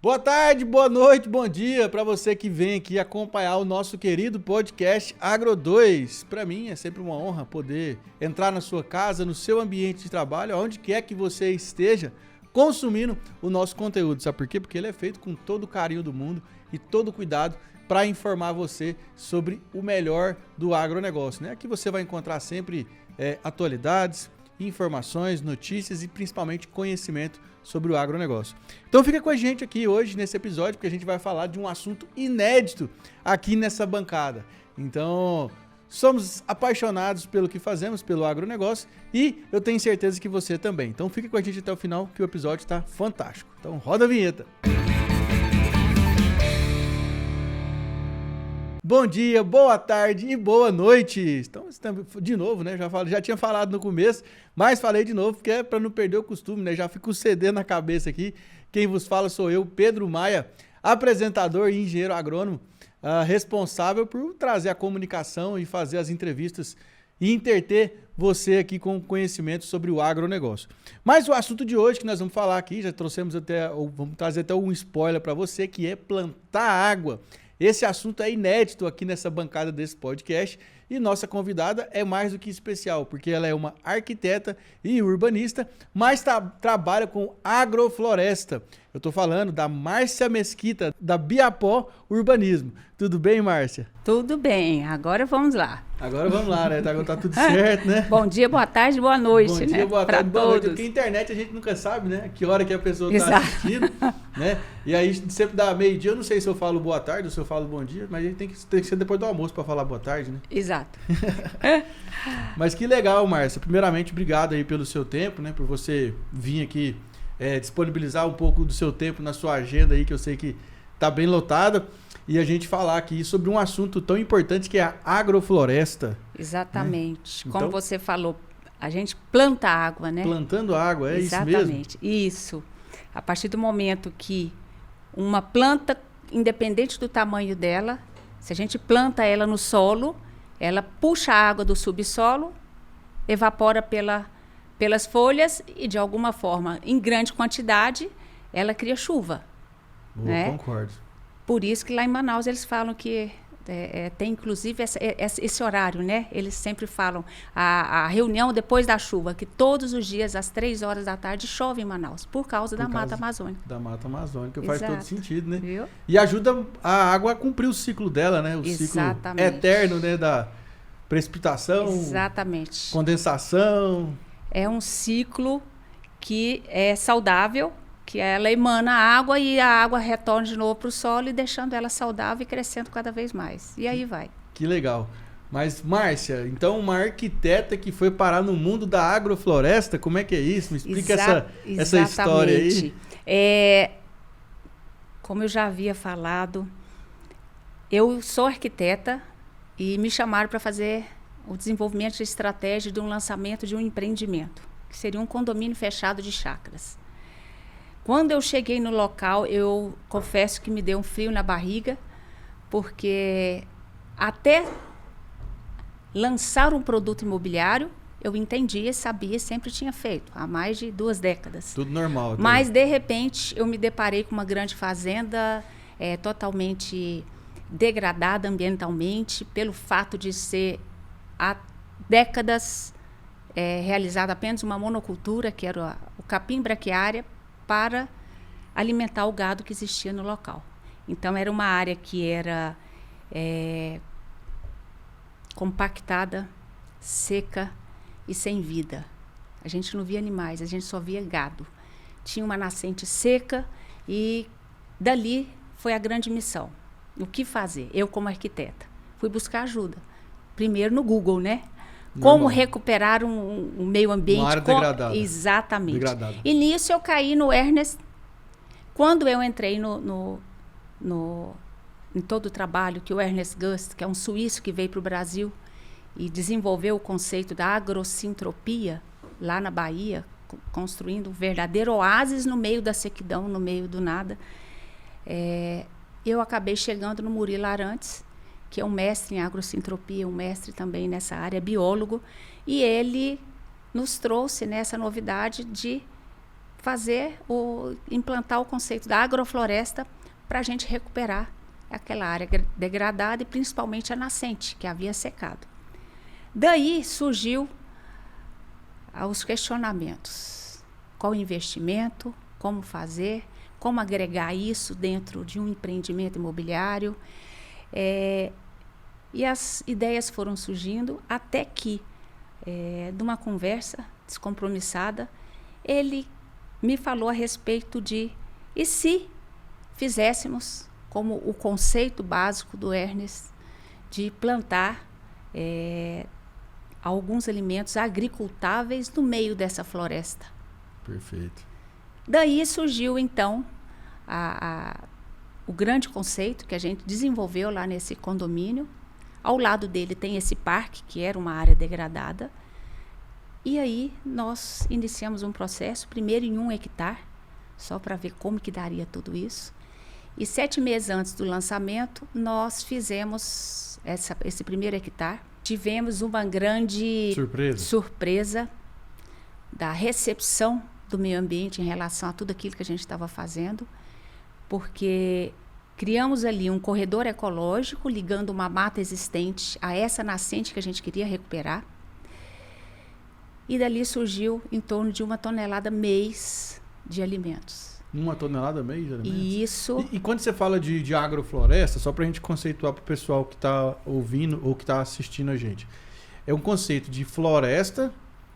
Boa tarde, boa noite, bom dia para você que vem aqui acompanhar o nosso querido podcast Agro 2. Para mim é sempre uma honra poder entrar na sua casa, no seu ambiente de trabalho, onde quer que você esteja consumindo o nosso conteúdo. Sabe por quê? Porque ele é feito com todo o carinho do mundo e todo o cuidado para informar você sobre o melhor do agronegócio, né? Aqui você vai encontrar sempre atualidades, informações, notícias e principalmente conhecimento sobre o agronegócio. Então fica com a gente aqui hoje nesse episódio, porque a gente vai falar de um assunto inédito aqui nessa bancada. Então, somos apaixonados pelo que fazemos, pelo agronegócio, e eu tenho certeza que você também. Então fica com a gente até o final, que o episódio está fantástico. Então roda a vinheta. Bom dia, boa tarde e boa noite. Então, de novo, né? Já tinha falado no começo, mas falei de novo porque é para não perder o costume, né? Já fico CD na cabeça aqui. Quem vos fala sou eu, Pedro Maia, apresentador e engenheiro agrônomo, responsável por trazer a comunicação e fazer as entrevistas e entreter você aqui com conhecimento sobre o agronegócio. Mas o assunto de hoje que nós vamos falar aqui, já trouxemos vamos trazer até um spoiler para você, que é plantar água. Esse assunto é inédito aqui nessa bancada desse podcast e nossa convidada é mais do que especial, porque ela é uma arquiteta e urbanista, mas trabalha com agrofloresta. Eu estou falando da Márcia Mesquita, da Biapó Urbanismo. Tudo bem, Márcia? Tudo bem, agora vamos lá. Agora vamos lá, né? Tá tudo certo, né? Bom dia, boa tarde, boa noite, Bom né? dia, boa tarde, pra boa noite. todos. Porque a internet a gente nunca sabe, né? Que hora que a pessoa está assistindo, né? E aí sempre dá meio-dia, eu não sei se eu falo boa tarde ou se eu falo bom dia, mas a gente tem que ser depois do almoço para falar boa tarde, né? Exato. Mas que legal, Márcia. Primeiramente, obrigado aí pelo seu tempo, né? Por você vir aqui disponibilizar um pouco do seu tempo na sua agenda aí, que eu sei que tá bem lotada. E a gente falar aqui sobre um assunto tão importante que é a agrofloresta. Exatamente. Né? Como Então, você falou, a gente planta água, né? Plantando água, é Exatamente. isso mesmo? Exatamente. Isso. A partir do momento que uma planta, independente do tamanho dela, se a gente planta ela no solo, ela puxa a água do subsolo, evapora pelas folhas e, de alguma forma, em grande quantidade, ela cria chuva. Boa, né? Concordo. Por isso que lá em Manaus eles falam que tem inclusive esse horário, né? Eles sempre falam a reunião depois da chuva, que todos os dias às 3 horas da tarde chove em Manaus, por causa da Mata Amazônica. Da Mata Amazônica, Exato. faz todo sentido, né? Viu? E ajuda a água a cumprir o ciclo dela, né? O Exatamente. ciclo eterno, né? Da precipitação, Exatamente. condensação. É um ciclo que é saudável, que ela emana água e a água retorna de novo para o solo e deixando ela saudável e crescendo cada vez mais. E aí vai. Que legal. Mas, Márcia, então uma arquiteta que foi parar no mundo da agrofloresta, como é que é isso? Me explica essa história aí. Como eu já havia falado, eu sou arquiteta e me chamaram para fazer o desenvolvimento de estratégia de um lançamento de um empreendimento, que seria um condomínio fechado de chácaras. Quando eu cheguei no local, eu confesso que me deu um frio na barriga, porque até lançar um produto imobiliário, eu entendia, sabia, sempre tinha feito, há mais de 2 décadas. Tudo normal. Tá? Mas, de repente, eu me deparei com uma grande fazenda totalmente degradada ambientalmente, pelo fato de ser há décadas realizada apenas uma monocultura, que era o capim braquiária, para alimentar o gado que existia no local. Então, era uma área que era compactada, seca e sem vida. A gente não via animais, a gente só via gado. Tinha uma nascente seca e dali foi a grande missão. O que fazer? Eu, como arquiteta, fui buscar ajuda. Primeiro no Google, né? Como recuperar um meio ambiente. Uma área degradada. Exatamente. Degradada. E nisso eu caí no Ernest. Quando eu entrei em todo o trabalho que o Ernest Gust, que é um suíço que veio para o Brasil e desenvolveu o conceito da agrocintropia, lá na Bahia, construindo um verdadeiro oásis no meio da sequidão, no meio do nada, eu acabei chegando no Murilo Arantes, que é um mestre em agrocintropia, um mestre também nessa área, biólogo, e ele nos trouxe nessa novidade de implantar o conceito da agrofloresta para a gente recuperar aquela área degradada e principalmente a nascente, que havia secado. Daí surgiu os questionamentos. Qual o investimento? Como fazer? Como agregar isso dentro de um empreendimento imobiliário? E as ideias foram surgindo até que, de uma conversa descompromissada, ele me falou a respeito de e se fizéssemos como o conceito básico do Ernest de plantar alguns alimentos agricultáveis no meio dessa floresta. Perfeito. Daí surgiu, então, o grande conceito que a gente desenvolveu lá nesse condomínio. Ao lado dele tem esse parque, que era uma área degradada. E aí nós iniciamos um processo, primeiro em 1 hectare, só para ver como que daria tudo isso. E 7 meses antes do lançamento, nós fizemos esse primeiro hectare. Tivemos uma grande surpresa da recepção do meio ambiente em relação a tudo aquilo que a gente estava fazendo, porque criamos ali um corredor ecológico ligando uma mata existente a essa nascente que a gente queria recuperar. E dali surgiu em torno de 1 tonelada mês de alimentos. 1 tonelada mês de alimentos? Isso. E quando você fala de agrofloresta, só para a gente conceituar para o pessoal que está ouvindo ou que está assistindo a gente, é um conceito de floresta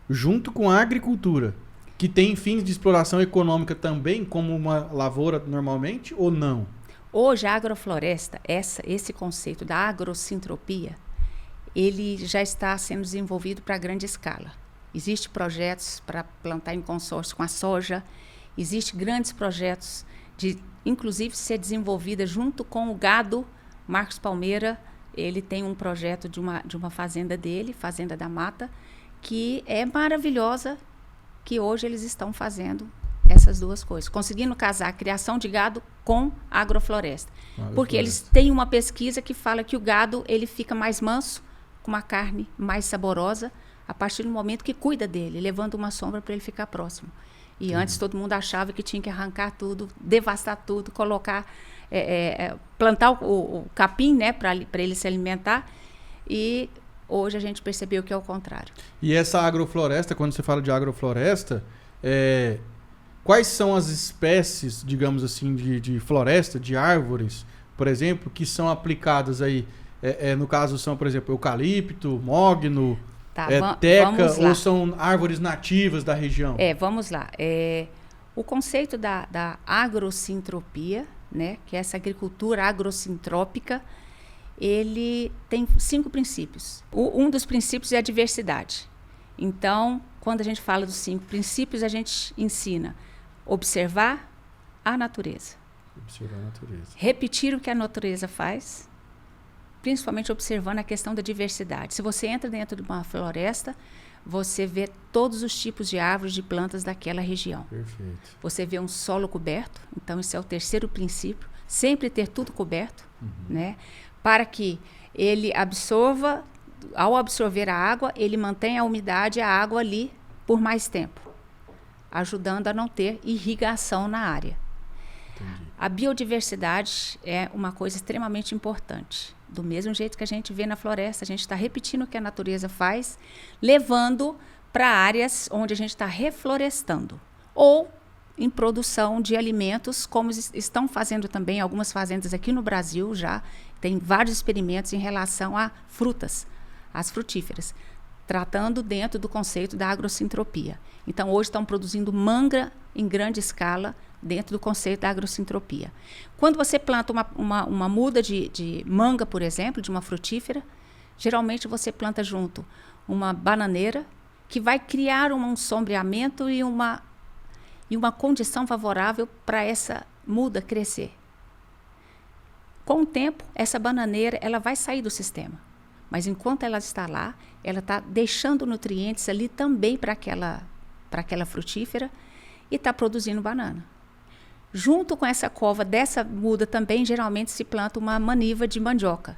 junto com a agricultura, que tem fins de exploração econômica também, como uma lavoura normalmente, ou não? Hoje, a agrofloresta, esse conceito da agrocintropia, ele já está sendo desenvolvido para grande escala. Existem projetos para plantar em consórcio com a soja, existem grandes projetos de, inclusive, ser desenvolvida junto com o gado. Marcos Palmeira, ele tem um projeto de uma fazenda dele, Fazenda da Mata, que é maravilhosa, que hoje eles estão fazendo essas duas coisas, conseguindo casar a criação de gado com a agrofloresta. Porque eles têm uma pesquisa que fala que o gado ele fica mais manso, com uma carne mais saborosa, a partir do momento que cuida dele, levando uma sombra para ele ficar próximo. E antes todo mundo achava que tinha que arrancar tudo, devastar tudo, colocar, plantar o capim, né, para ele se alimentar. E hoje a gente percebeu que é o contrário. E essa agrofloresta, quando você fala de agrofloresta, quais são as espécies, digamos assim, de floresta, de árvores, por exemplo, que são aplicadas aí? No caso são, por exemplo, eucalipto, mogno, teca, ou são árvores nativas da região? Vamos lá. O conceito da agrocintropia, né, que é essa agricultura agrocintrópica, ele tem 5 princípios. Um dos princípios é a diversidade. Então, quando a gente fala dos 5 princípios, a gente ensina observar a natureza. Observar a natureza. Repetir o que a natureza faz, principalmente observando a questão da diversidade. Se você entra dentro de uma floresta, você vê todos os tipos de árvores, de plantas daquela região. Perfeito. Você vê um solo coberto, então esse é o 3º princípio, sempre ter tudo coberto, né? Para que ele absorva, ao absorver a água, ele mantém a umidade, a água ali por mais tempo, ajudando a não ter irrigação na área. Entendi. A biodiversidade é uma coisa extremamente importante. Do mesmo jeito que a gente vê na floresta, a gente está repetindo o que a natureza faz, levando para áreas onde a gente está reflorestando. Ou em produção de alimentos, como estão fazendo também algumas fazendas aqui no Brasil já. Tem vários experimentos em relação a frutas, as frutíferas, tratando dentro do conceito da agrocintropia. Então, hoje estão produzindo manga em grande escala dentro do conceito da agrocintropia. Quando você planta uma muda de manga, por exemplo, de uma frutífera, geralmente você planta junto uma bananeira, que vai criar um sombreamento e uma condição favorável para essa muda crescer. Com o tempo, essa bananeira ela vai sair do sistema. Mas enquanto ela está lá, ela está deixando nutrientes ali também para aquela frutífera e está produzindo banana. Junto com essa cova dessa muda também, geralmente se planta uma maniva de mandioca.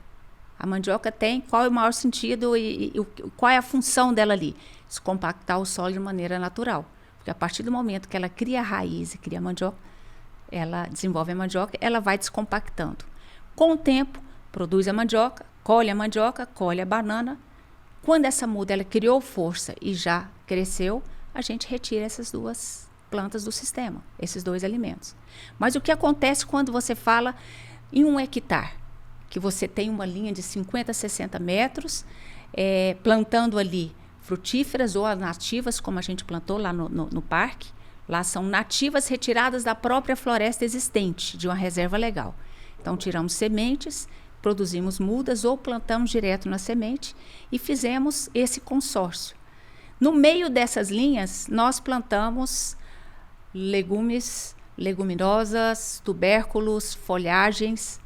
A mandioca tem qual é o maior sentido e qual é a função dela ali? Descompactar o solo de maneira natural. Porque a partir do momento que ela cria a raiz e cria a mandioca, ela desenvolve a mandioca, ela vai descompactando. Com o tempo, produz a mandioca, colhe a banana. Quando essa muda ela criou força e já cresceu, a gente retira essas duas plantas do sistema, esses dois alimentos. Mas o que acontece quando você fala em 1 hectare? Que você tem uma linha de 50, 60 metros, plantando ali frutíferas ou nativas, como a gente plantou lá no parque. Lá são nativas retiradas da própria floresta existente, de uma reserva legal. Então, tiramos sementes, produzimos mudas ou plantamos direto na semente e fizemos esse consórcio. No meio dessas linhas, nós plantamos legumes, leguminosas, tubérculos, folhagens.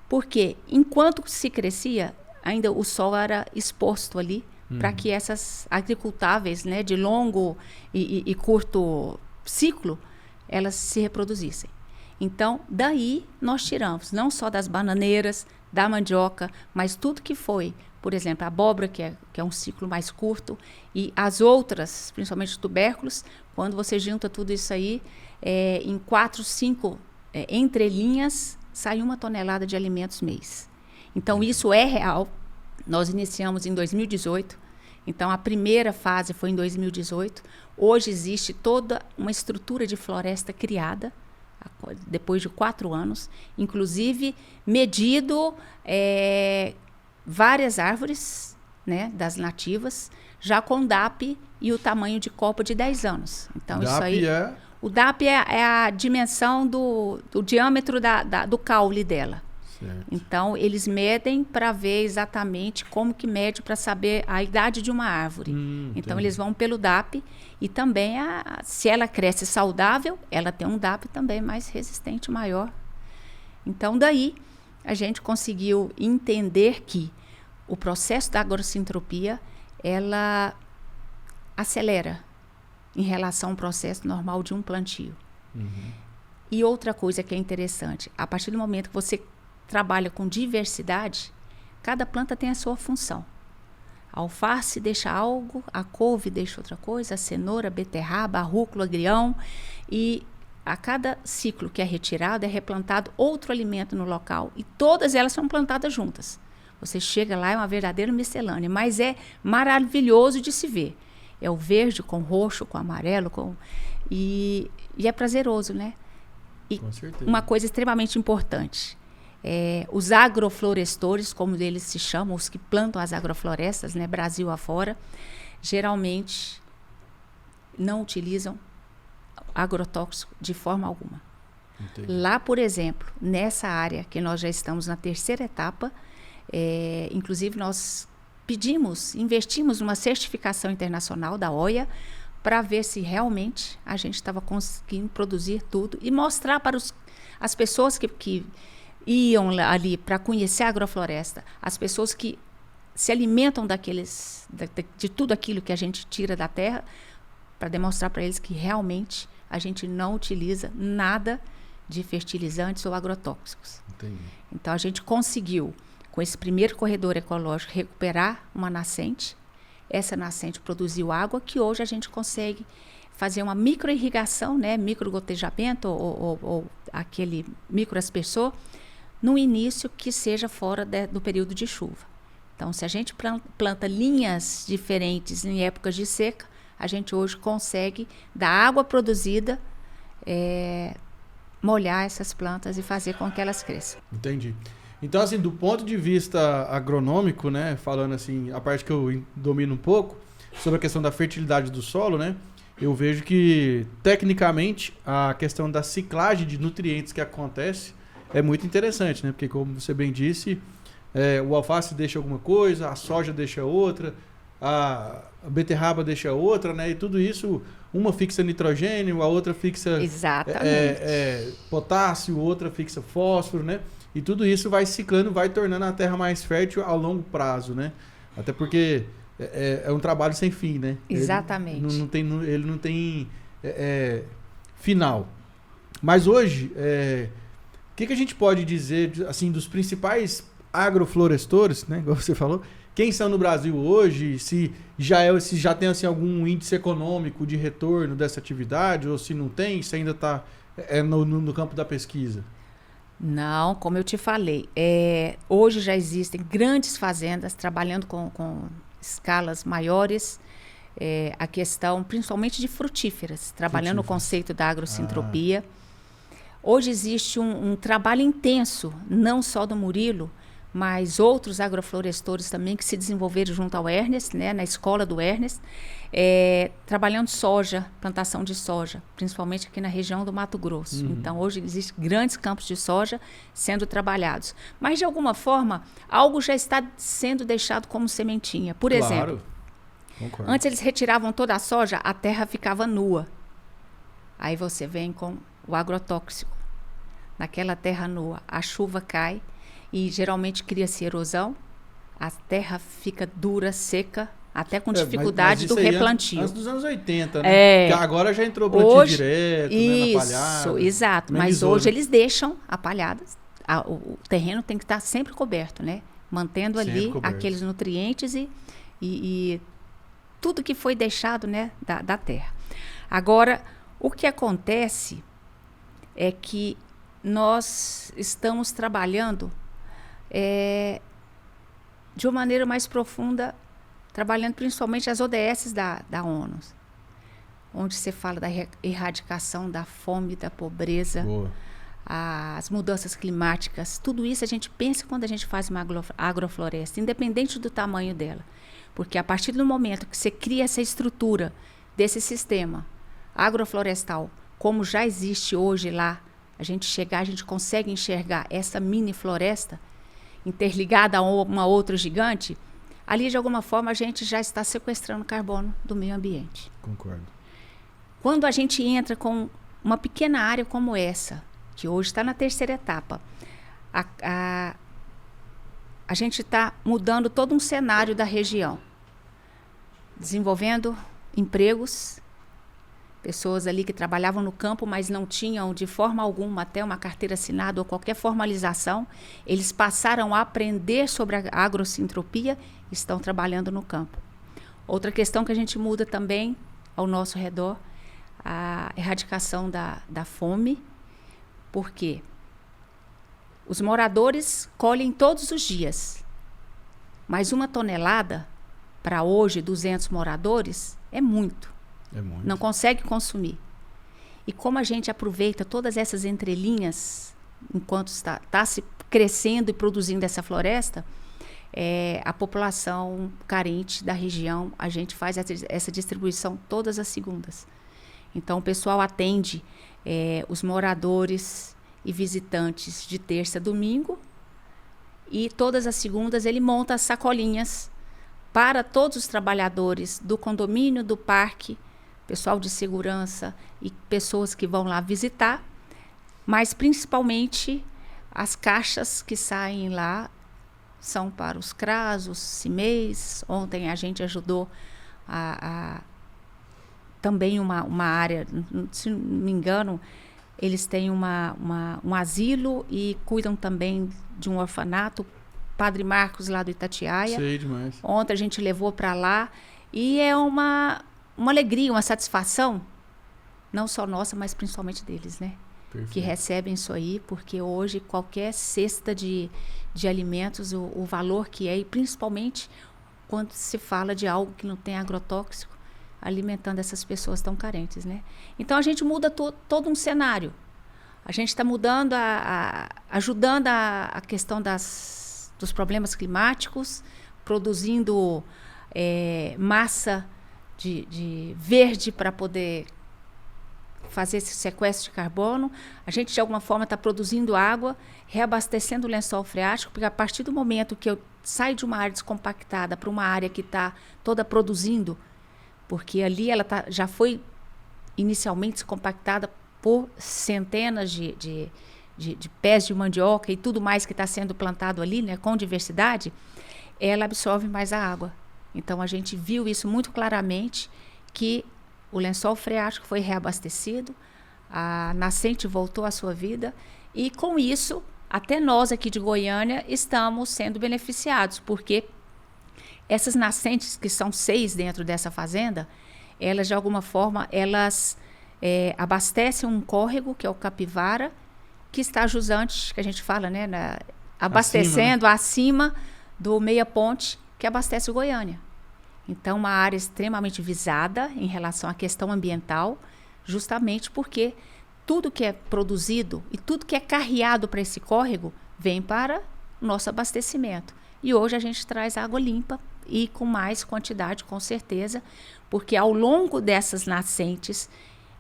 Porque, enquanto se crescia, ainda o sol era exposto ali para que essas agricultáveis, né, de longo e curto ciclo, elas se reproduzissem. Então, daí nós tiramos, não só das bananeiras, da mandioca, mas tudo que foi, por exemplo, a abóbora, que é um ciclo mais curto, e as outras, principalmente os tubérculos, quando você junta tudo isso aí, em 4, 5 entrelinhas, sai 1 tonelada de alimentos mês. Então, isso é real. Nós iniciamos em 2018, então a primeira fase foi em 2018. Hoje existe toda uma estrutura de floresta criada, depois de 4 anos, inclusive medido várias árvores, né, das nativas, já com DAP e o tamanho de copo de 10 anos. Então, DAP isso aí, é? O DAP é a dimensão do diâmetro do caule dela. Certo. Então, eles medem para ver exatamente como que mede para saber a idade de uma árvore. Então, eles vão pelo DAP e também, se ela cresce saudável, ela tem um DAP também mais resistente, maior. Então, daí, a gente conseguiu entender que o processo da agrocintropia, ela acelera em relação ao processo normal de um plantio. E outra coisa que é interessante, a partir do momento que você trabalha com diversidade, cada planta tem a sua função. A alface deixa algo, a couve deixa outra coisa, a cenoura, a beterraba, a rúcula, agrião, e a cada ciclo que é retirado, é replantado outro alimento no local, e todas elas são plantadas juntas. Você chega lá, é uma verdadeira miscelânea, mas é maravilhoso de se ver. É o verde com roxo, com amarelo, e é prazeroso, né? E com certeza. Uma coisa extremamente importante, os agroflorestores, como eles se chamam, os que plantam as agroflorestas, né, Brasil afora, geralmente não utilizam agrotóxico de forma alguma. Entendi. Lá, por exemplo, nessa área que nós já estamos na 3ª etapa, inclusive nós investimos numa certificação internacional da OIA para ver se realmente a gente estava conseguindo produzir tudo e mostrar para as pessoas que iam ali para conhecer a agrofloresta, as pessoas que se alimentam de tudo aquilo que a gente tira da terra, para demonstrar para eles que realmente a gente não utiliza nada de fertilizantes ou agrotóxicos. Entendi. Então, a gente conseguiu, com esse primeiro corredor ecológico, recuperar uma nascente. Essa nascente produziu água que hoje a gente consegue fazer uma microirrigação, né, microgotejamento ou aquele microaspersor, no início que seja fora do período de chuva. Então, se a gente planta linhas diferentes em épocas de seca, a gente hoje consegue, da água produzida, molhar essas plantas e fazer com que elas cresçam. Entendi. Então, assim, do ponto de vista agronômico, né, falando assim, a parte que eu domino um pouco, sobre a questão da fertilidade do solo, né, eu vejo que, tecnicamente, a questão da ciclagem de nutrientes que acontece é muito interessante, né, porque, como você bem disse, o alface deixa alguma coisa, a soja deixa outra, a beterraba deixa outra, né, e tudo isso, uma fixa nitrogênio, a outra fixa potássio, outra fixa fósforo, né, e tudo isso vai ciclando, vai tornando a terra mais fértil a longo prazo, né? Até porque é um trabalho sem fim, né? Exatamente. Ele não tem final. Mas hoje, o que a gente pode dizer, assim, dos principais agroflorestores, né? Igual você falou, quem são no Brasil hoje, se já tem assim, algum índice econômico de retorno dessa atividade, ou se não tem, se ainda está no campo da pesquisa? Não, como eu te falei, hoje já existem grandes fazendas trabalhando com escalas maiores, a questão principalmente de frutíferas, trabalhando o conceito da agrocintropia. Hoje existe um trabalho intenso, não só do Murilo, mas outros agroflorestores também que se desenvolveram junto ao Ernest, né, na escola do Ernest, trabalhando soja, plantação de soja, principalmente aqui na região do Mato Grosso. Então, hoje existem grandes campos de soja sendo trabalhados. Mas, de alguma forma, algo já está sendo deixado como sementinha. Por exemplo, antes eles retiravam toda a soja, a terra ficava nua. Aí você vem com o agrotóxico. Naquela terra nua, a chuva cai, e geralmente cria-se erosão, a terra fica dura, seca, até com dificuldade do replantio. Antes dos anos 80, né? Porque agora já entrou plantio hoje, direto, isso, né, na palhada. Exato. Mas hoje eles deixam a palhada, o terreno tem que estar sempre coberto, né? Mantendo ali aqueles nutrientes e tudo que foi deixado, né, da terra. Agora, o que acontece é que nós estamos trabalhando de uma maneira mais profunda, trabalhando principalmente as ODS da ONU, onde se fala da erradicação da fome, da pobreza, as mudanças climáticas. Tudo isso a gente pensa quando a gente faz uma agrofloresta, independente do tamanho dela. Porque a partir do momento que você cria essa estrutura desse sistema agroflorestal, como já existe hoje lá, a gente consegue enxergar essa mini floresta interligada a uma outra gigante, ali de alguma forma a gente já está sequestrando carbono do meio ambiente. Concordo. Quando a gente entra com uma pequena área como essa, que hoje está na terceira etapa, a gente está mudando todo um cenário da região, desenvolvendo empregos, pessoas ali que trabalhavam no campo, mas não tinham de forma alguma até uma carteira assinada ou qualquer formalização. Eles passaram a aprender sobre a agrocintropia e estão trabalhando no campo. Outra questão que a gente muda também ao nosso redor, a erradicação da fome. Por quê? Os moradores colhem todos os dias, mas 1 tonelada, para hoje 200 moradores, é muito. Não consegue consumir. E como a gente aproveita todas essas entrelinhas, enquanto está se crescendo e produzindo essa floresta, a população carente da região, a gente faz essa distribuição todas as segundas. Então, o pessoal atende os moradores e visitantes de terça a domingo, e todas as segundas ele monta as sacolinhas para todos os trabalhadores do condomínio, do parque, pessoal de segurança e pessoas que vão lá visitar, mas principalmente as caixas que saem lá são para os CRAS, os CIMEIs. Ontem a gente ajudou também uma área, se não me engano, eles têm um asilo e cuidam também de um orfanato, Padre Marcos lá do Itatiaia. Sei demais. Ontem a gente levou para lá e é uma alegria, uma satisfação, não só nossa, mas principalmente deles, né? Perfeito. Que recebem isso aí, porque hoje qualquer cesta de alimentos, o valor que é, e principalmente quando se fala de algo que não tem agrotóxico, alimentando essas pessoas tão carentes, né? Então a gente muda todo um cenário. A gente está mudando, ajudando a questão dos problemas climáticos, produzindo massa de verde para poder fazer esse sequestro de carbono. A gente, de alguma forma, está produzindo água, reabastecendo o lençol freático, porque a partir do momento que eu saio de uma área descompactada para uma área que está toda produzindo, porque ali ela já foi inicialmente descompactada por centenas de pés de mandioca e tudo mais que está sendo plantado ali, né, com diversidade, ela absorve mais a água. Então, a gente viu isso muito claramente, que o lençol freático foi reabastecido, a nascente voltou à sua vida, e com isso, até nós aqui de Goiânia estamos sendo beneficiados, porque essas nascentes, que são 6 dentro dessa fazenda, elas, de alguma forma, elas abastecem um córrego, que é o Capivara, que está jusante, que a gente fala, né, abastecendo acima do Meia Ponte, que abastece o Goiânia. Então, uma área extremamente visada em relação à questão ambiental, justamente porque tudo que é produzido e tudo que é carreado para esse córrego vem para o nosso abastecimento. E hoje a gente traz água limpa e com mais quantidade, com certeza, porque ao longo dessas nascentes,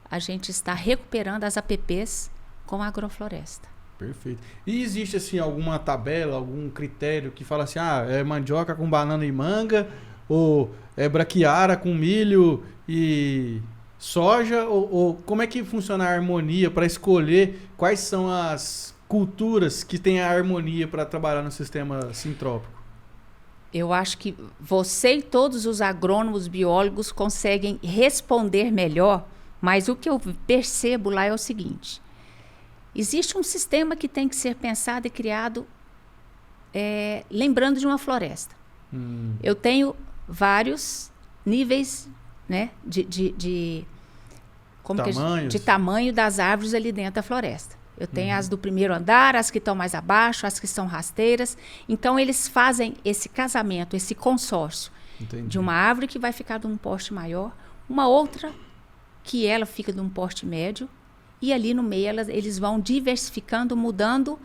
a gente está recuperando as APPs com a agrofloresta. Perfeito. E existe, assim, alguma tabela, algum critério que fala assim, é mandioca com banana e manga, ou é braquiara com milho e soja, ou como é que funciona a harmonia para escolher quais são as culturas que têm a harmonia para trabalhar no sistema sintrópico? Eu acho que você e todos os agrônomos, biólogos conseguem responder melhor, mas o que eu percebo lá é o seguinte: existe um sistema que tem que ser pensado e criado lembrando de uma floresta. Eu tenho vários níveis, né, de tamanho das árvores ali dentro da floresta. Eu tenho as do primeiro andar, as que estão mais abaixo, as que são rasteiras. Então, eles fazem esse casamento, esse consórcio. Entendi. De uma árvore que vai ficar de um porte maior, uma outra que ela fica de um porte médio, e ali no meio eles vão diversificando, mudando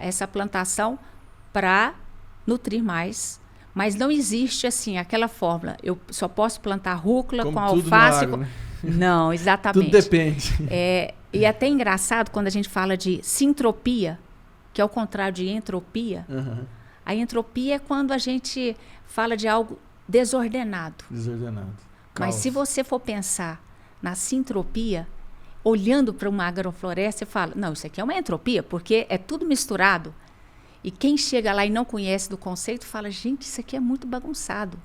essa plantação para nutrir mais. Mas não existe, assim, aquela fórmula. Eu só posso plantar rúcula com alface. Né? Não, exatamente. Tudo depende. E é até engraçado quando a gente fala de sintropia, que é o contrário de entropia. A entropia é quando a gente fala de algo desordenado. Desordenado. Mas se você for pensar na sintropia, olhando para uma agrofloresta, você fala, não, isso aqui é uma entropia, porque é tudo misturado. E quem chega lá e não conhece do conceito, fala, gente, isso aqui é muito bagunçado.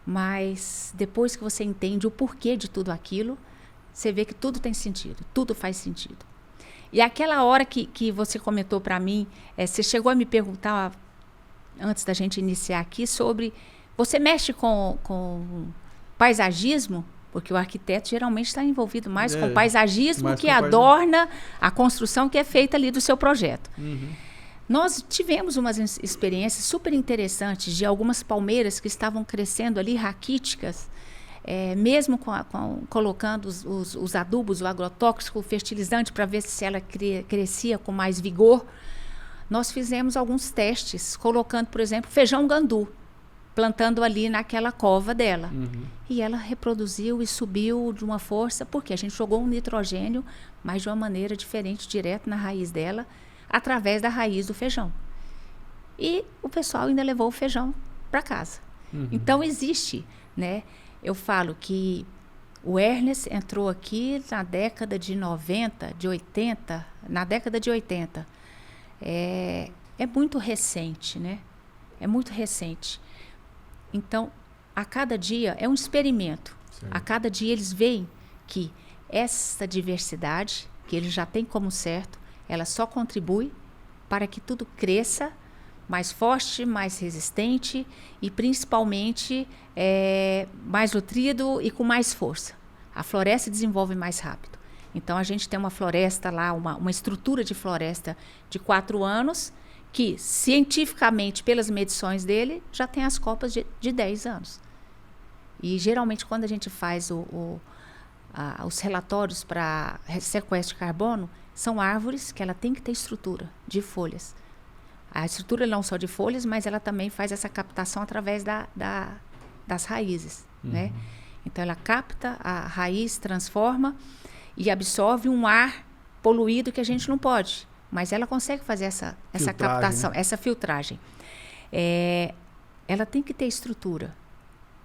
Mas depois que você entende o porquê de tudo aquilo, você vê que tudo tem sentido, tudo faz sentido. E aquela hora que você comentou para mim, você chegou a me perguntar, antes da gente iniciar aqui, sobre, você mexe com paisagismo? Porque o arquiteto geralmente está envolvido mais com paisagismo, que adorna a construção que é feita ali do seu projeto. Nós tivemos umas experiências super interessantes de algumas palmeiras que estavam crescendo ali, raquíticas, mesmo colocando os adubos, o agrotóxico, o fertilizante, para ver se ela crescia com mais vigor. Nós fizemos alguns testes, colocando, por exemplo, feijão gandu, plantando ali naquela cova dela. E ela reproduziu e subiu de uma força, porque a gente jogou um nitrogênio, mas de uma maneira diferente, direto na raiz dela, através da raiz do feijão. E o pessoal ainda levou o feijão para casa. Então, existe, né? Eu falo que o Ernest entrou aqui na década de 90, de 80, na década de 80. É muito recente, né? É muito recente. Então, a cada dia é um experimento. Certo. A cada dia eles veem que essa diversidade, que eles já têm como certo, ela só contribui para que tudo cresça mais forte, mais resistente e principalmente mais nutrido e com mais força. A floresta desenvolve mais rápido. Então, a gente tem uma floresta lá, uma estrutura de floresta de 4 anos, que cientificamente, pelas medições dele, já tem as copas de 10 anos. E geralmente, quando a gente faz os relatórios para sequestro de carbono, são árvores que ela tem que ter estrutura de folhas. A estrutura não só de folhas, mas ela também faz essa captação através das raízes, né? Então, ela capta, a raiz transforma e absorve um ar poluído que a gente não pode. Mas ela consegue fazer essa captação, né? Essa filtragem. Ela tem que ter estrutura.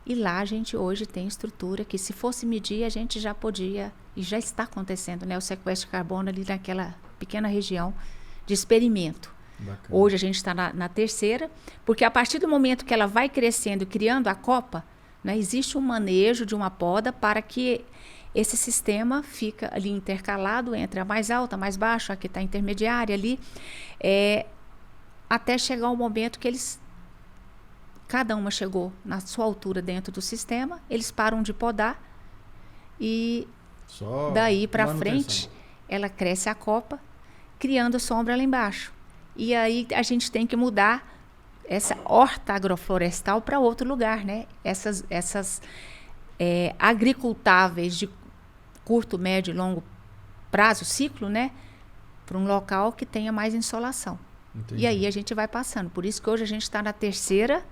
E lá a gente hoje tem estrutura que, se fosse medir, a gente já podia, e já está acontecendo, né, o sequestro de carbono ali naquela pequena região de experimento. Bacana. Hoje a gente está na terceira, porque a partir do momento que ela vai crescendo e criando a copa, né, existe um manejo de uma poda para que esse sistema fica ali intercalado entre a mais alta, a mais baixa, a que está intermediária ali, até chegar um momento que eles cada uma chegou na sua altura dentro do sistema, eles param de podar e Só daí para manutenção. frente ela cresce a copa, criando sombra lá embaixo. E aí a gente tem que mudar essa horta agroflorestal para outro lugar, né? Essas agricultáveis de curto, médio e longo prazo, ciclo, né? Para um local que tenha mais insolação. Entendi. E aí a gente vai passando. Por isso que hoje a gente está na terceira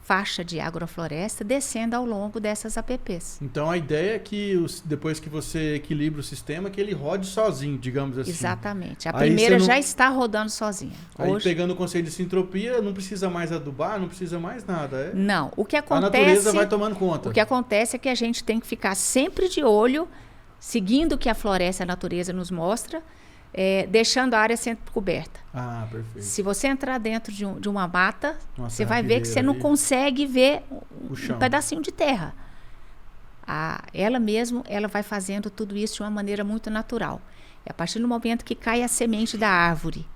faixa de agrofloresta, descendo ao longo dessas APPs. Então a ideia é que depois que você equilibra o sistema, que ele rode sozinho, digamos assim. Exatamente. A Aí primeira você não- já está rodando sozinha. Aí Hoje, pegando o conceito de sintropia, não precisa mais adubar, não precisa mais nada. É? não. O que A natureza acontece, vai tomando conta. o que acontece é que a gente tem que ficar sempre de olho, seguindo o que a floresta e a natureza nos mostra, deixando a área sempre coberta. Ah, perfeito. Se você entrar dentro de uma mata, Uma você vai ver que você não ali, consegue ver o chão. um pedacinho de terra. Ela mesmo, ela vai fazendo tudo isso de uma maneira muito natural. É a partir do momento que cai a semente da árvore,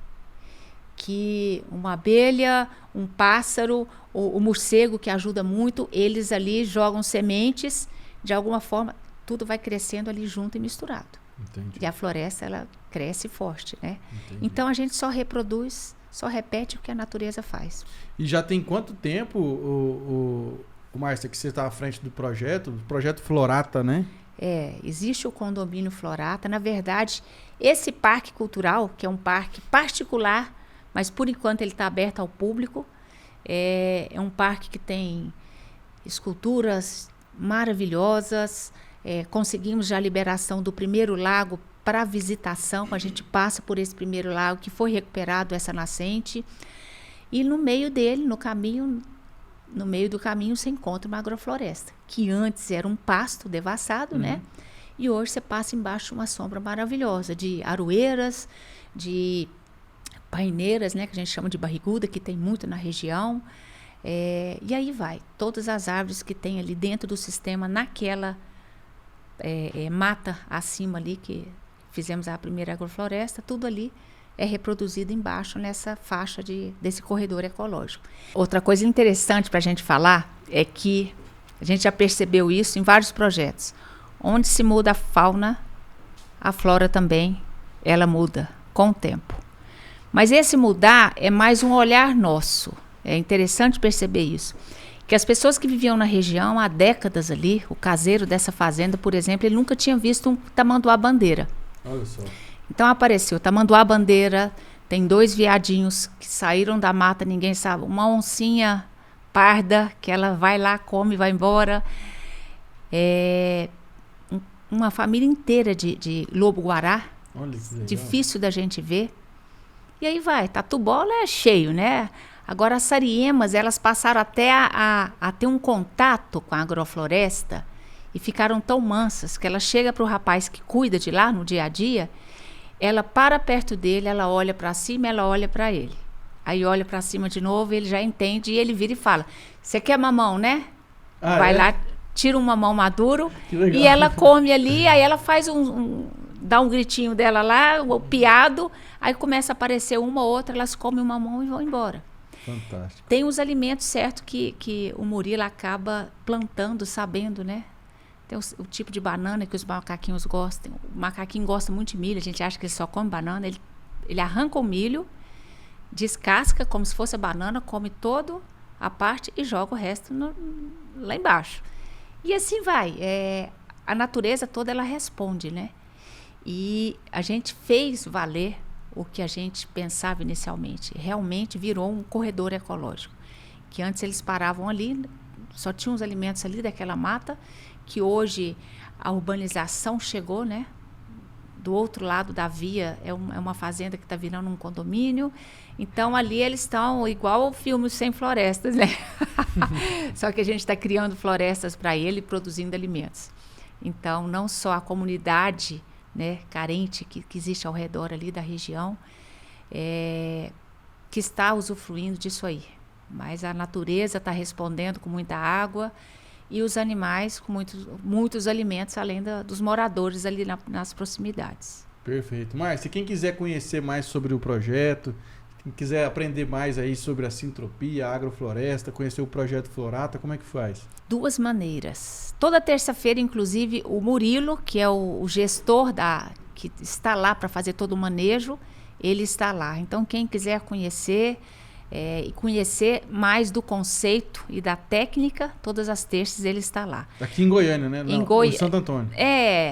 que uma abelha, um pássaro, o morcego, que ajuda muito, eles ali jogam sementes, de alguma forma, tudo vai crescendo ali junto e misturado. Entendi. E a floresta, ela cresce forte, né? Entendi. Então, a gente só reproduz, só repete o que a natureza faz. E já tem quanto tempo, o Márcia, que você está à frente do projeto? O projeto Florata, né? Existe o condomínio Florata. Na verdade, esse parque cultural, que é um parque particular, mas por enquanto ele está aberto ao público, é um parque que tem esculturas maravilhosas. Conseguimos já a liberação do primeiro lago para visitação. A gente passa por esse primeiro lago que foi recuperado essa nascente. E no meio dele, no meio do caminho, você encontra uma agrofloresta, que antes era um pasto devastado, né? E hoje você passa embaixo de uma sombra maravilhosa, de aroeiras, de paineiras, né? Que a gente chama de barriguda, que tem muito na região. E aí vai, todas as árvores que tem ali dentro do sistema, naquela mata acima ali, que fizemos a primeira agrofloresta, tudo ali é reproduzido embaixo nessa faixa desse corredor ecológico. Outra coisa interessante para a gente falar é que a gente já percebeu isso em vários projetos. Onde se muda a fauna, a flora também, ela muda com o tempo. Mas esse mudar é mais um olhar nosso. É interessante perceber isso. Que as pessoas que viviam na região há décadas ali, o caseiro dessa fazenda, por exemplo, ele nunca tinha visto um tamanduá-bandeira. Olha só. Então apareceu tamanduá-bandeira, tem 2 veadinhos que saíram da mata, ninguém sabe, uma oncinha parda, que ela vai lá, come e vai embora. Uma família inteira de lobo-guará, Olha que legal. difícil da gente ver. E aí vai, Tatu-bola é cheio, né? Agora as sariemas, elas passaram até a ter um contato com a agrofloresta e ficaram tão mansas que ela chega para o rapaz que cuida de lá no dia a dia, ela para perto dele, ela olha para cima, ela olha para ele. Aí olha para cima de novo, ele já entende e ele vira e fala: "Você quer mamão, né?" Vai lá, tira um mamão maduro e ela come ali, aí ela faz dá um gritinho dela lá, o piado, aí começa a aparecer uma ou outra, elas comem o mamão e vão embora. Fantástico. Tem os alimentos certos que o Murilo acaba plantando, sabendo, né? Tem o tipo de banana que os macaquinhos gostam. O macaquinho gosta muito de milho, a gente acha que ele só come banana. Ele arranca o milho, descasca como se fosse a banana, come toda a parte e joga o resto lá embaixo. E assim vai. A natureza toda, ela responde, né? E a gente fez valer o que a gente pensava inicialmente. Realmente virou um corredor ecológico. Que antes eles paravam ali, só tinham os alimentos ali daquela mata, que hoje a urbanização chegou, né? Do outro lado da via é uma fazenda que está virando um condomínio. Então, ali eles estão igual o filme Sem Florestas, né? Só que a gente está criando florestas para ele, produzindo alimentos. Então, não só a comunidade, né, carente que existe ao redor ali da região, que está usufruindo disso aí. Mas a natureza está respondendo com muita água e os animais com muitos alimentos, além dos moradores ali nas proximidades. Perfeito. Márcia, quem quiser conhecer mais sobre o projeto, Quem quiser aprender mais aí sobre a sintropia, a agrofloresta, conhecer o projeto Florata, como é que faz? 2 maneiras. Toda terça-feira, inclusive, o Murilo, que é o gestor que está lá para fazer todo o manejo, ele está lá. Então, quem quiser conhecer e conhecer mais do conceito e da técnica, todas as terças ele está lá. Aqui em Goiânia, né? Em Santo Antônio.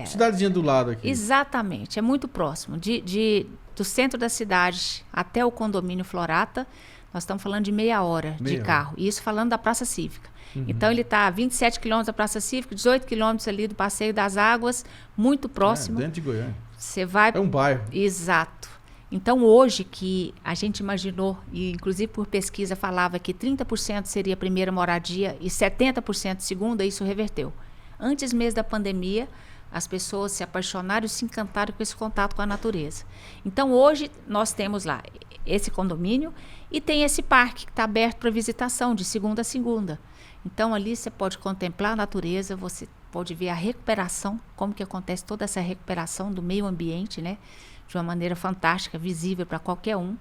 Cidadezinha do lado aqui. Exatamente, é muito próximo. Do centro da cidade até o condomínio Florata, nós estamos falando de meia hora de carro. E isso falando da Praça Cívica. Então, ele está a 27 quilômetros da Praça Cívica, 18 quilômetros ali do Passeio das Águas, muito próximo. Dentro de Goiânia. Você vai... É um bairro. Exato. Então, hoje que a gente imaginou, e inclusive por pesquisa falava que 30% seria a primeira moradia e 70% segunda, isso reverteu. Antes mesmo da pandemia, as pessoas se apaixonaram e se encantaram com esse contato com a natureza. Então, hoje, nós temos lá esse condomínio e tem esse parque que está aberto para visitação de segunda a segunda. Então, ali você pode contemplar a natureza, você pode ver a recuperação, como que acontece toda essa recuperação do meio ambiente, né? De uma maneira fantástica, visível para qualquer um.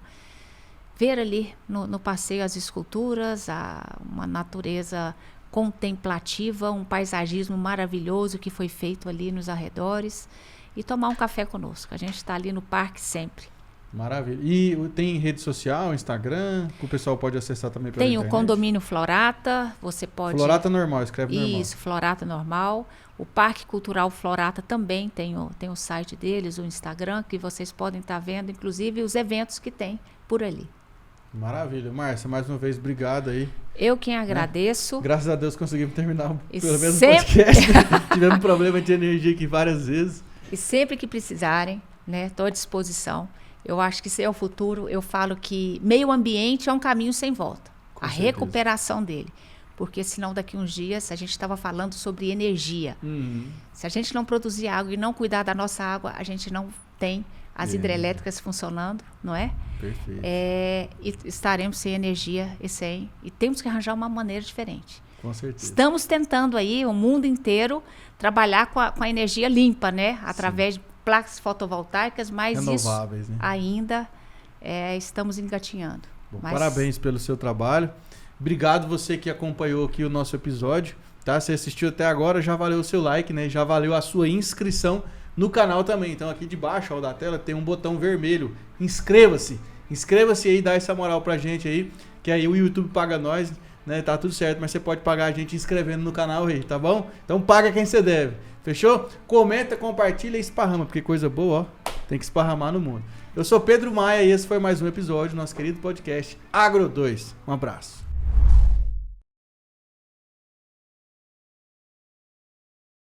Ver ali no passeio as esculturas, uma natureza contemplativa, um paisagismo maravilhoso que foi feito ali nos arredores e tomar um café conosco. A gente está ali no parque sempre. Maravilha. E tem rede social, Instagram, que o pessoal pode acessar também pela internet? Tem o Condomínio Florata, você pode... Florata normal, escreve normal. Isso, Florata normal. O Parque Cultural Florata também tem o site deles, o Instagram, que vocês podem estar vendo, inclusive os eventos que tem por ali. Maravilha. Márcia, mais uma vez, obrigado aí. Eu quem agradeço. Graças a Deus conseguimos terminar pelo menos o podcast. Tivemos problema de energia aqui várias vezes. E sempre que precisarem, né, estou à disposição. Eu acho que isso é o futuro. Eu falo que meio ambiente é um caminho sem volta. Com a certeza. Recuperação dele. Porque senão daqui uns dias a gente estava falando sobre energia. Se a gente não produzir água e não cuidar da nossa água, a gente não tem as hidrelétricas funcionando, não é? Perfeito. E estaremos sem energia e temos que arranjar uma maneira diferente. Com certeza. Estamos tentando aí, o mundo inteiro, trabalhar com a energia limpa, né? Através de placas fotovoltaicas, mas renováveis, isso né? ainda estamos engatinhando. Bom, parabéns pelo seu trabalho. Obrigado você que acompanhou aqui o nosso episódio, tá? Você assistiu até agora, já valeu o seu like, né? Já valeu a sua inscrição no canal também. Então aqui debaixo, ó, da tela tem um botão vermelho. Inscreva-se. Inscreva-se aí, dá essa moral pra gente aí, que aí o YouTube paga nós, né? Tá tudo certo, mas você pode pagar a gente inscrevendo no canal aí, tá bom? Então paga quem você deve. Fechou? Comenta, compartilha e esparrama, porque coisa boa, ó, tem que esparramar no mundo. Eu sou Pedro Maia e esse foi mais um episódio do nosso querido podcast Agro 2. Um abraço.